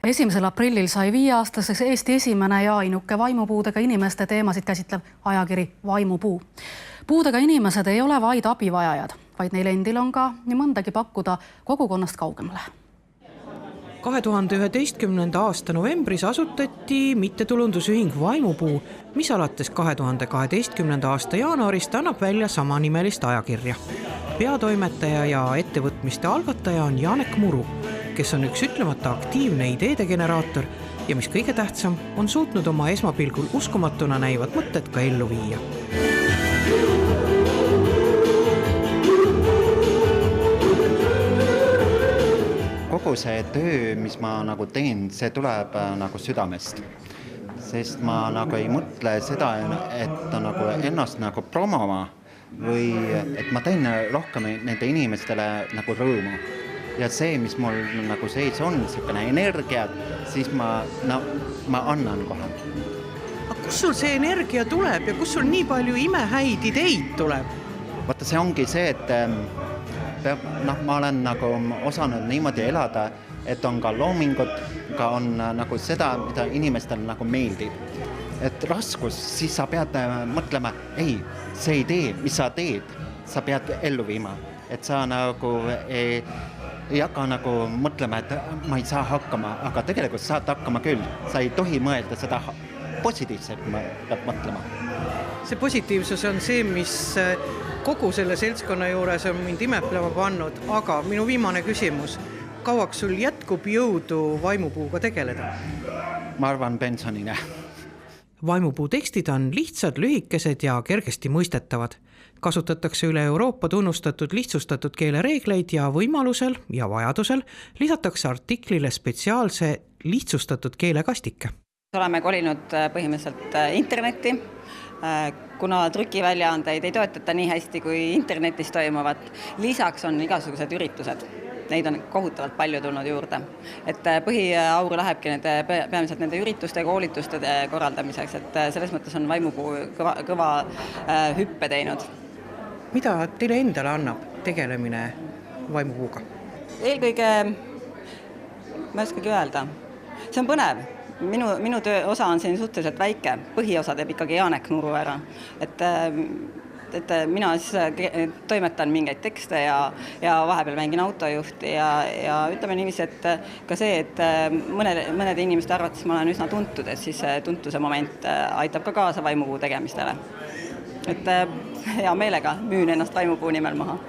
1. aprillil sai 5-aastaseks Eesti esimene ja ainuke vaimupuudega inimeste teemasid käsitlev ajakiri Vaimupuu. Puudega inimesed ei ole vaid abivajajad, vaid neil endil on ka nii mõndagi pakkuda kogukonnast kaugemale. 2011. aasta novembris asutati mittetulundusühing Vaimupuu, mis alates 2012. aasta jaanuarist annab välja samanimelist ajakirja. Peatoimetaja ja ettevõtmiste algataja on Janek Muru, kes on üks ütlemata aktiivne ideede generaator ja mis kõige tähtsam, on suutnud oma esmapilgul uskumatuna näivad mõtted ka ellu viia. Kogu see töö, mis ma teen, see tuleb südamest. Sest ma ei mõtle seda, et ennast promoma või et ma teen rohkem nende inimestele rõõmu. Ja see, mis mul sees on, selline energia, siis ma annan kohe. Aga kus sul see energia tuleb ja kus sul nii palju imehäid ideid tuleb? Vaata, see ongi see, et ma olen osanud niimoodi elada, et on ka loomingut, ka on seda, mida inimestel meeldib. Et raskus, siis sa pead mõtlema, ei, see idee, mis sa teed, sa pead ellu viima. Et sa ei hakka mõtlema, et ma ei saa hakkama, aga tegelikult saad hakkama küll. Sa ei tohi mõelda seda positiivselt, peab mõtlema. See positiivsus on see, mis kogu selle seltskonna juures on mind imeplema pannud, aga minu viimane küsimus, kauaks sul jätkub jõudu Vaimupuuga tegeleda? Ma arvan pensionina. Vaimupuu tekstid on lihtsad, lühikesed ja kergesti mõistetavad. Kasutatakse üle Euroopa tunnustatud lihtsustatud keelereegleid ja võimalusel ja vajadusel lisatakse artiklile spetsiaalse lihtsustatud keelekastike. Oleme kolinud põhimõtteliselt internetti, kuna trükiväljaandeid ei toetata nii hästi kui internetis toimuvat. Lisaks on igasugused üritused. Neid on kohutavalt palju tulnud juurde. Et põhiaur lähebki peamiselt nende ürituste ja koolituste korraldamiseks, et selles mõttes on Vaimupuu kõva hüppe teinud. Mida teile endale annab tegelemine Vaimupuuga? Eelkõige, ma ei oskagi öelda, see on põnev. Minu töö osa on siin suhteliselt väike, põhiosa teeb ikkagi Janek Muru ära. Et mina siis toimetan mingeid tekste ja vahepeal mängin autojuhti ja ütleme niiviisi, et ka see, et mõnede inimeste arvates ma olen üsna tuntud, et siis tuntuse moment aitab ka kaasa Vaimupuu tegemistele. Et hea meelega müün ennast Vaimupuu nimel maha.